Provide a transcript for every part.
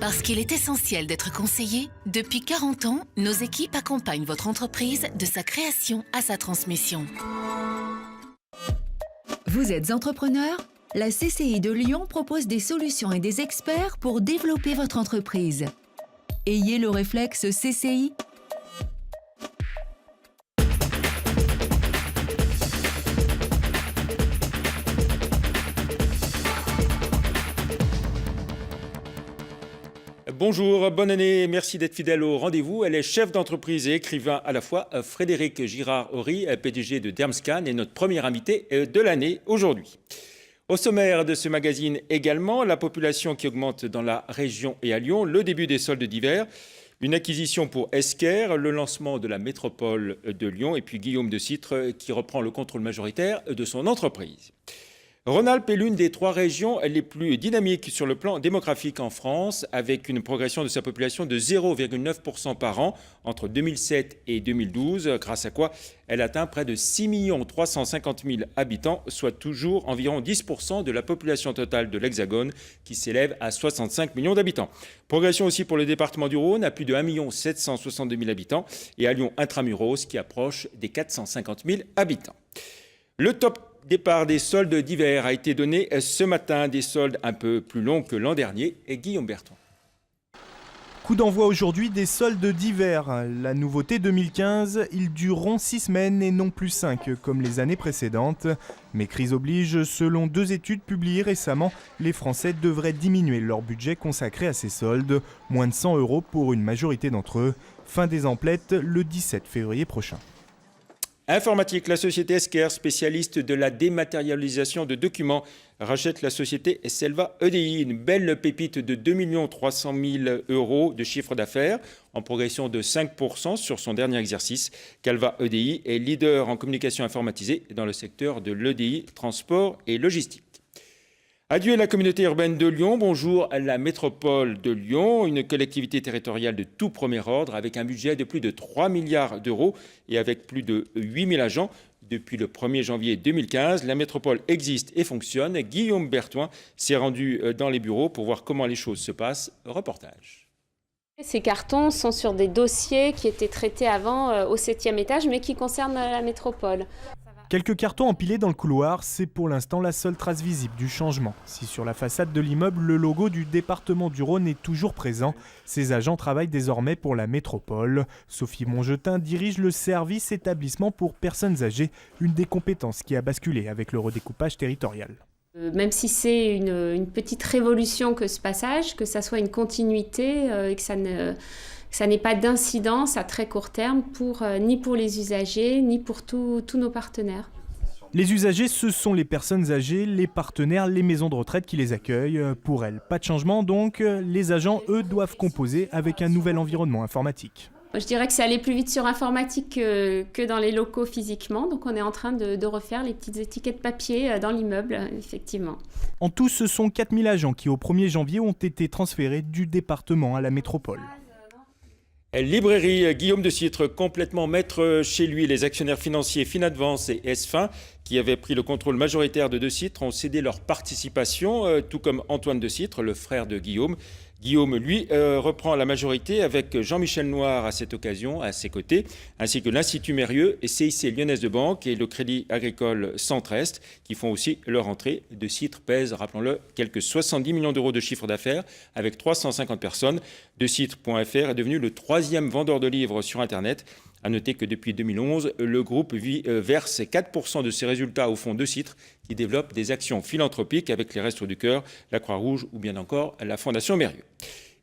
Parce qu'il est essentiel d'être conseillé, depuis 40 ans, nos équipes accompagnent votre entreprise de sa création à sa transmission. Vous êtes entrepreneur? La CCI de Lyon propose des solutions et des experts pour développer votre entreprise. Ayez le réflexe CCI. Bonjour, bonne année, merci d'être fidèle au rendez-vous. Elle est chef d'entreprise et écrivain à la fois. Frédéric Girard-Horry, PDG de Dermscan, est notre premier invité de l'année aujourd'hui. Au sommaire de ce magazine également, la population qui augmente dans la région et à Lyon, le début des soldes d'hiver, une acquisition pour Esker, le lancement de la métropole de Lyon et puis Guillaume de Citre qui reprend le contrôle majoritaire de son entreprise. Rhône-Alpes est l'une des 3 régions les plus dynamiques sur le plan démographique en France, avec une progression de sa population de 0,9% par an entre 2007 et 2012, grâce à quoi elle atteint près de 6 350 000 habitants, soit toujours environ 10% de la population totale de l'Hexagone, qui s'élève à 65 millions d'habitants. Progression aussi pour le département du Rhône, à plus de 1 762 000 habitants, et à Lyon intramuros, qui approche des 450 000 habitants. Le top départ des soldes d'hiver a été donné ce matin, des soldes un peu plus longs que l'an dernier. Et Guillaume Berton. Coup d'envoi aujourd'hui des soldes d'hiver. La nouveauté 2015, ils dureront 6 semaines et non plus 5 comme les années précédentes. Mais crise oblige, selon 2 études publiées récemment, les Français devraient diminuer leur budget consacré à ces soldes. Moins de 100 € pour une majorité d'entre eux. Fin des emplettes le 17 février prochain. Informatique, la société Esker, spécialiste de la dématérialisation de documents, rachète la société Selva EDI, une belle pépite de 2 300 000 € de chiffre d'affaires, en progression de 5% sur son dernier exercice. Selva EDI est leader en communication informatisée dans le secteur de l'EDI, transport et logistique. Adieu la communauté urbaine de Lyon, bonjour à la métropole de Lyon, une collectivité territoriale de tout premier ordre avec un budget de plus de 3 milliards d'euros et avec plus de 8 000 agents. Depuis le 1er janvier 2015, la métropole existe et fonctionne. Guillaume Berton s'est rendu dans les bureaux pour voir comment les choses se passent. Reportage. Ces cartons sont sur des dossiers qui étaient traités avant au 7e étage mais qui concernent la métropole. Quelques cartons empilés dans le couloir, c'est pour l'instant la seule trace visible du changement. Si sur la façade de l'immeuble, le logo du département du Rhône est toujours présent, ces agents travaillent désormais pour la métropole. Sophie Mongetin dirige le service établissement pour personnes âgées, une des compétences qui a basculé avec le redécoupage territorial. Même si c'est une petite révolution que ce passage, que ça soit une continuité et que ça n'ait pas d'incidence à très court terme ni pour les usagers, ni pour tous nos partenaires. Les usagers, ce sont les personnes âgées, les partenaires, les maisons de retraite qui les accueillent. Pour elles, pas de changement donc, les agents, eux, doivent composer avec un nouvel environnement informatique. Je dirais que c'est allé plus vite sur informatique que dans les locaux physiquement, donc on est en train de refaire les petites étiquettes papier dans l'immeuble, effectivement. En tout, ce sont 4000 agents qui, au 1er janvier, ont été transférés du département à la métropole. Librairie Guillaume de Citre, complètement maître chez lui. Les actionnaires financiers Finadvance et S-Fin, qui avaient pris le contrôle majoritaire de Citre, ont cédé leur participation, tout comme Antoine de Citre, le frère de Guillaume. Guillaume, lui, reprend la majorité avec Jean-Michel Noir à cette occasion, à ses côtés, ainsi que l'Institut Mérieux, CIC Lyonnaise de Banque et le Crédit Agricole Centre-Est, qui font aussi leur entrée. De Citre pèse, rappelons-le, quelques 70 millions d'euros de chiffre d'affaires avec 350 personnes. De Citre.fr est devenu le 3e vendeur de livres sur Internet. À noter que depuis 2011, le groupe verse 4% de ses résultats au fonds de Citre, qui développe des actions philanthropiques avec les Restos du Cœur, la Croix-Rouge ou bien encore la Fondation Mérieux.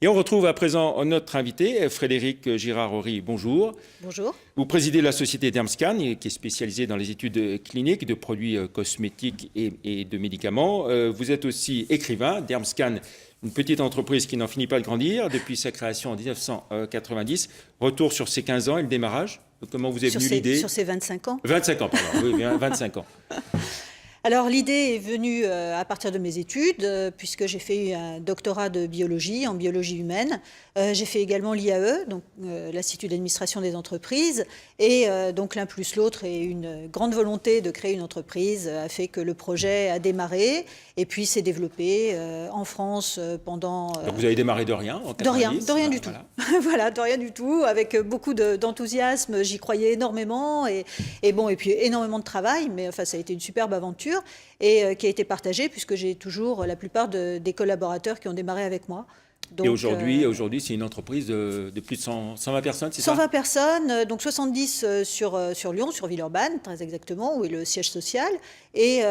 Et on retrouve à présent notre invité, Frédéric Girard-Horry. Bonjour. Bonjour. Vous présidez la société Dermscan, qui est spécialisée dans les études cliniques de produits cosmétiques et de médicaments. Vous êtes aussi écrivain. Dermscan, une petite entreprise qui n'en finit pas de grandir depuis sa création en 1990. Retour sur ses 15 ans et le démarrage. Comment vous est venue l'idée ? Sur ses 25 ans. 25 ans, pardon. Oui, bien 25 ans. Alors l'idée est venue à partir de mes études, puisque j'ai fait un doctorat de biologie, en biologie humaine. J'ai fait également l'IAE, donc l'Institut d'administration des entreprises. Et donc l'un plus l'autre et une grande volonté de créer une entreprise a fait que le projet a démarré et puis s'est développé en France pendant... Donc vous avez démarré de rien en 90, de rien du tout. Voilà. Voilà, de rien du tout, avec beaucoup d'enthousiasme. J'y croyais énormément et puis énormément de travail, mais enfin ça a été une superbe aventure et qui a été partagée puisque j'ai toujours la plupart des collaborateurs qui ont démarré avec moi. Donc, et aujourd'hui, c'est une entreprise de plus de 120 personnes, c'est ça? 120 personnes, donc 70 sur Lyon, sur Villeurbanne, très exactement, où est le siège social. Et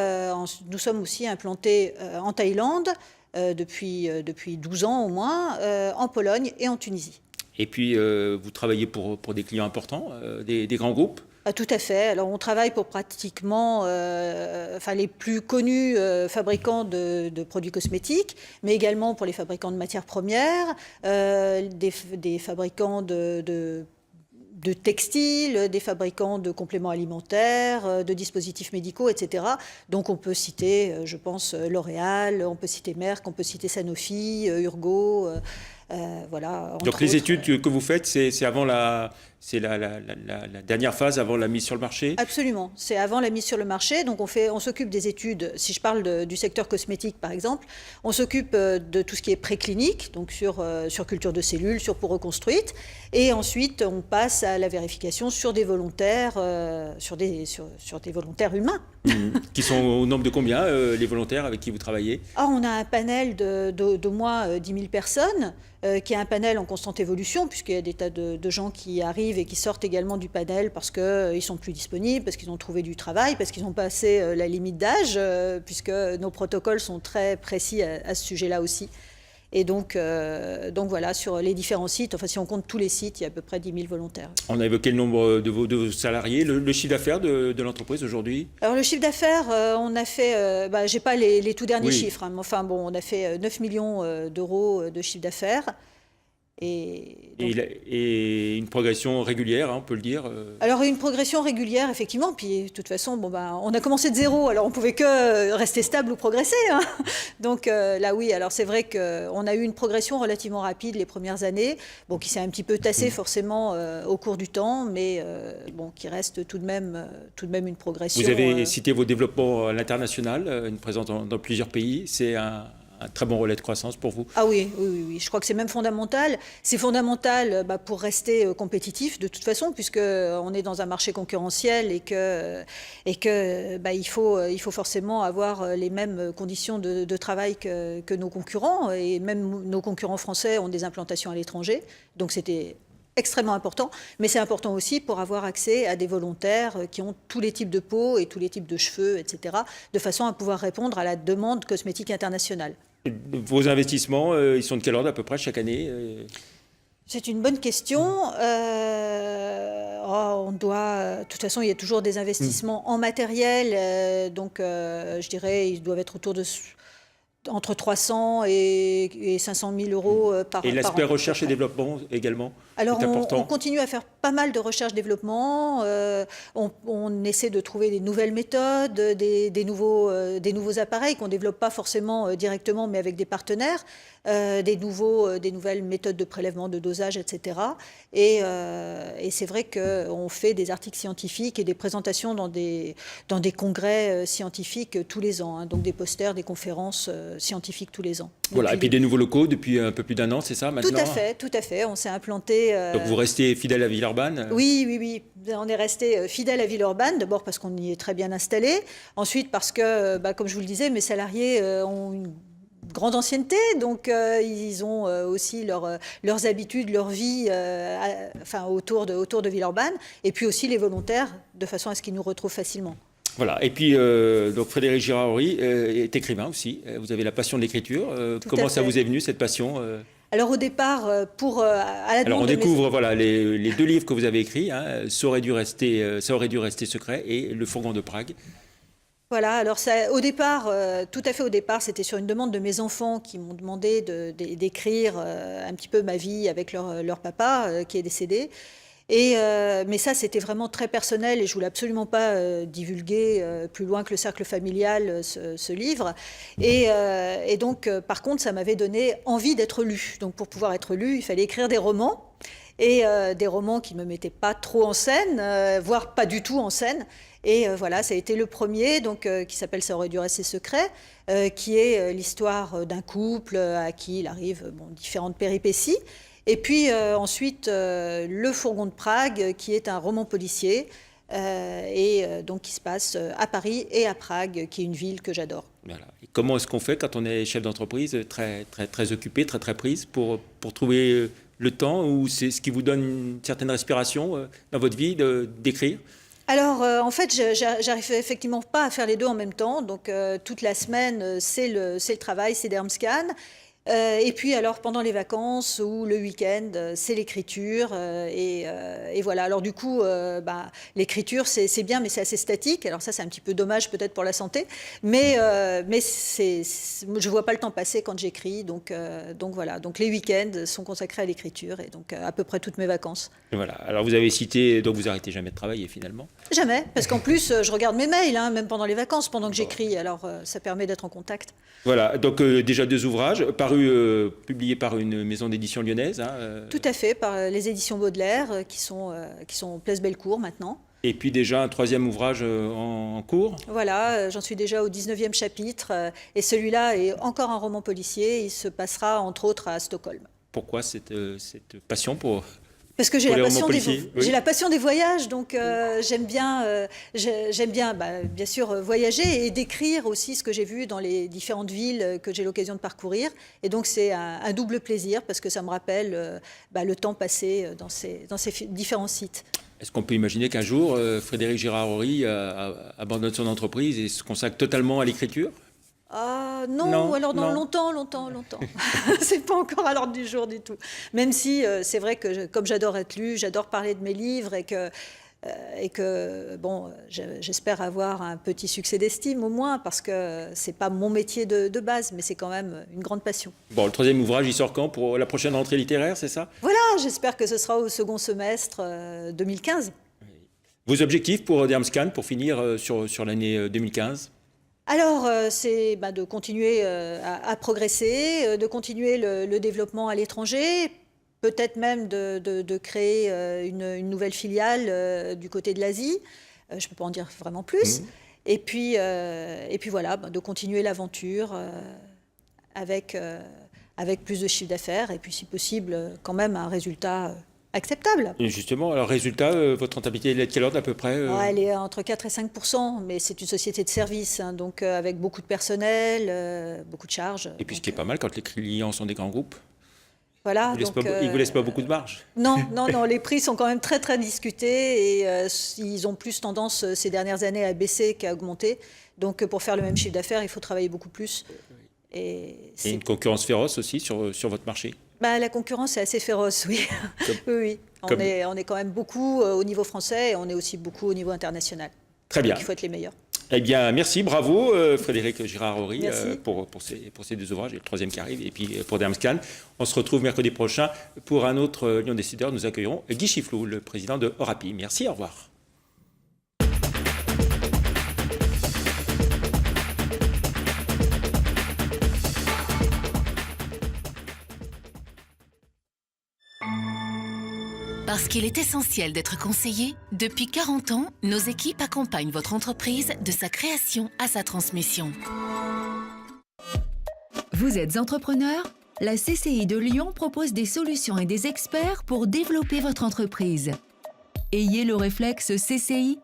nous sommes aussi implantés en Thaïlande depuis 12 ans au moins, en Pologne et en Tunisie. Et puis, vous travaillez pour des clients importants, des grands groupes? Tout à fait. Alors, on travaille pour pratiquement les plus connus fabricants de produits cosmétiques, mais également pour les fabricants de matières premières, des fabricants de textiles, des fabricants de compléments alimentaires, de dispositifs médicaux, etc. Donc on peut citer, je pense, L'Oréal, on peut citer Merck, on peut citer Sanofi, Urgo, voilà. Donc les études que vous faites, c'est avant la dernière phase, avant la mise sur le marché? Absolument, c'est avant la mise sur le marché. Donc on s'occupe des études, si je parle du secteur cosmétique par exemple, on s'occupe de tout ce qui est préclinique, donc sur culture de cellules, sur peau reconstruite. Et ensuite, on passe à la vérification sur des volontaires, sur des volontaires humains. Qui sont au nombre de combien, les volontaires avec qui vous travaillez? On a un panel d'au moins 10 000 personnes, qui est un panel en constante évolution, puisqu'il y a des tas de gens qui arrivent et qui sortent également du panel parce qu'ils ne sont plus disponibles, parce qu'ils ont trouvé du travail, parce qu'ils ont passé la limite d'âge, puisque nos protocoles sont très précis à ce sujet-là aussi. Et donc voilà, sur les différents sites, enfin si on compte tous les sites, il y a à peu près 10 000 volontaires. On a évoqué le nombre de vos salariés, le chiffre d'affaires de l'entreprise aujourd'hui? Alors le chiffre d'affaires, on a fait, j'ai pas les tout derniers chiffres, hein, mais enfin bon, on a fait 9 millions d'euros de chiffre d'affaires. Et une progression régulière, hein, on peut le dire. Alors une progression régulière, effectivement. Puis de toute façon, on a commencé de zéro, alors on pouvait que rester stable ou progresser. Hein. Donc là, oui. Alors c'est vrai qu'on a eu une progression relativement rapide les premières années, qui s'est un petit peu tassée forcément au cours du temps, mais qui reste tout de même une progression. Vous avez cité vos développements à l'international, une présence dans plusieurs pays. C'est un très bon relais de croissance pour vous? Ah oui. Je crois que c'est même fondamental. C'est fondamental pour rester compétitif de toute façon, puisqu'on est dans un marché concurrentiel et que il faut forcément avoir les mêmes conditions de travail que nos concurrents. Et même nos concurrents français ont des implantations à l'étranger. Donc c'était extrêmement important, mais c'est important aussi pour avoir accès à des volontaires qui ont tous les types de peau et tous les types de cheveux, etc., de façon à pouvoir répondre à la demande cosmétique internationale. Vos investissements, ils sont de quel ordre à peu près chaque année? C'est une bonne question. On doit, de toute façon, il y a toujours des investissements en matériel, donc je dirais ils doivent être autour de entre 300 et 500 000 euros par an. Et l'aspect recherche et développement également? Alors on continue à faire pas mal de recherche-développement, on essaie de trouver des nouvelles méthodes, des nouveaux appareils qu'on ne développe pas forcément directement mais avec des partenaires, des nouvelles méthodes de prélèvement, de dosage, etc. Et c'est vrai qu'on fait des articles scientifiques et des présentations dans des congrès scientifiques tous les ans, hein, donc des posters, des conférences scientifiques tous les ans. Voilà, et puis des nouveaux locaux depuis un peu plus d'1 an, c'est ça maintenant? Tout à fait, on s'est implanté. Donc vous restez fidèle à Villeurbanne? Oui, on est resté fidèle à Villeurbanne, d'abord parce qu'on y est très bien installé, ensuite parce que, comme je vous le disais, mes salariés ont une grande ancienneté, donc ils ont aussi leurs habitudes, leur vie autour de Villeurbanne, et puis aussi les volontaires, de façon à ce qu'ils nous retrouvent facilement. Voilà, et puis donc Frédéric Girard-Horry est écrivain aussi, vous avez la passion de l'écriture, comment ça vous est venu cette passion? Alors au départ, à la demande Alors on découvre les deux livres que vous avez écrits, hein, ça aurait dû rester secret et Le Fourgon de Prague. Voilà, alors ça, au départ, tout à fait au départ, c'était sur une demande de mes enfants qui m'ont demandé d'écrire un petit peu ma vie avec leur papa qui est décédé. Mais ça, c'était vraiment très personnel et je voulais absolument pas divulguer plus loin que le cercle familial ce livre. Et donc, par contre, ça m'avait donné envie d'être lu. Donc, pour pouvoir être lu, il fallait écrire des romans. Et des romans qui ne me mettaient pas trop en scène, voire pas du tout en scène. Et voilà, ça a été le premier, donc, qui s'appelle « Ça aurait dû rester secret », qui est l'histoire d'un couple à qui il arrive différentes péripéties. Et puis ensuite, Le Fourgon de Prague, qui est un roman policier, donc qui se passe à Paris et à Prague, qui est une ville que j'adore. Voilà. Et comment est-ce qu'on fait quand on est chef d'entreprise, très occupé, très prise, pour trouver le temps, ou c'est ce qui vous donne une certaine respiration dans votre vie d'écrire? Alors, en fait, j'arrive effectivement pas à faire les deux en même temps. Donc, toute la semaine, c'est le travail, c'est Dermscan. Et puis, alors, pendant les vacances ou le week-end, c'est l'écriture. Et voilà. Alors, du coup, l'écriture, c'est bien, mais c'est assez statique. Alors, ça, c'est un petit peu dommage peut-être pour la santé. Mais je vois pas le temps passer quand j'écris. Donc, voilà. Donc, les week-ends sont consacrés à l'écriture et donc à peu près toutes mes vacances. Voilà. Alors, vous avez cité, donc vous arrêtez jamais de travailler finalement? Jamais, parce qu'en plus, je regarde mes mails, hein, même pendant les vacances, pendant que j'écris. Alors, ça permet d'être en contact. Voilà. Donc, déjà 2 ouvrages publiés par une maison d'édition lyonnaise. Tout à fait, par les éditions Baudelaire, qui sont Place Bellecour maintenant. Et puis déjà un 3e ouvrage en cours. Voilà, j'en suis déjà au 19e chapitre. Et celui-là est encore un roman policier. Il se passera entre autres à Stockholm. Pourquoi cette passion pour... Parce que j'ai la passion des voyages, donc Oui. j'aime bien, bien sûr, voyager et décrire aussi ce que j'ai vu dans les différentes villes que j'ai l'occasion de parcourir. Et donc c'est un double plaisir parce que ça me rappelle le temps passé dans ces différents sites. Est-ce qu'on peut imaginer qu'un jour, Frédéric Girard-Horry abandonne son entreprise et se consacre totalement à l'écriture ? Non, ou alors non, longtemps. C'est pas encore à l'ordre du jour du tout. Même si c'est vrai que comme j'adore être lu, j'adore parler de mes livres et que j'espère avoir un petit succès d'estime au moins parce que c'est pas mon métier de base, mais c'est quand même une grande passion. Bon, le 3e ouvrage, il sort quand pour la prochaine rentrée littéraire, c'est ça? Voilà, j'espère que ce sera au second semestre 2015. Vos objectifs pour Dermscan, pour finir sur l'année 2015? Alors, c'est de continuer à progresser, de continuer le développement à l'étranger, peut-être même de créer une nouvelle filiale du côté de l'Asie. Je ne peux pas en dire vraiment plus. Et puis voilà, de continuer l'aventure avec plus de chiffre d'affaires et puis, si possible, quand même un résultat acceptable. Et justement, alors résultat, votre rentabilité elle est de quel ordre à peu près Elle est entre 4 et 5%, mais c'est une société de services, hein, donc avec beaucoup de personnel, beaucoup de charges. Et puis ce qui est pas mal quand les clients sont des grands groupes. Voilà, ils ne vous laissent pas beaucoup de marge. Non, les prix sont quand même très discutés et ils ont plus tendance ces dernières années à baisser qu'à augmenter. Donc pour faire le même chiffre d'affaires, il faut travailler beaucoup plus. Et une concurrence féroce aussi sur votre marché. La concurrence est assez féroce, oui. Oui. On est quand même beaucoup au niveau français et on est aussi beaucoup au niveau international. Très bien. Donc il faut être les meilleurs. Eh bien, merci, bravo Frédéric Girard-Horry pour ces 2 ouvrages, et le 3e qui arrive, et puis pour Dermscan. On se retrouve mercredi prochain pour un autre Lyon Décideur. Nous accueillerons Guy Chifflou, le président de Orapi. Merci, au revoir. Parce qu'il est essentiel d'être conseillé, depuis 40 ans, nos équipes accompagnent votre entreprise de sa création à sa transmission. Vous êtes entrepreneur? La CCI de Lyon propose des solutions et des experts pour développer votre entreprise. Ayez le réflexe CCI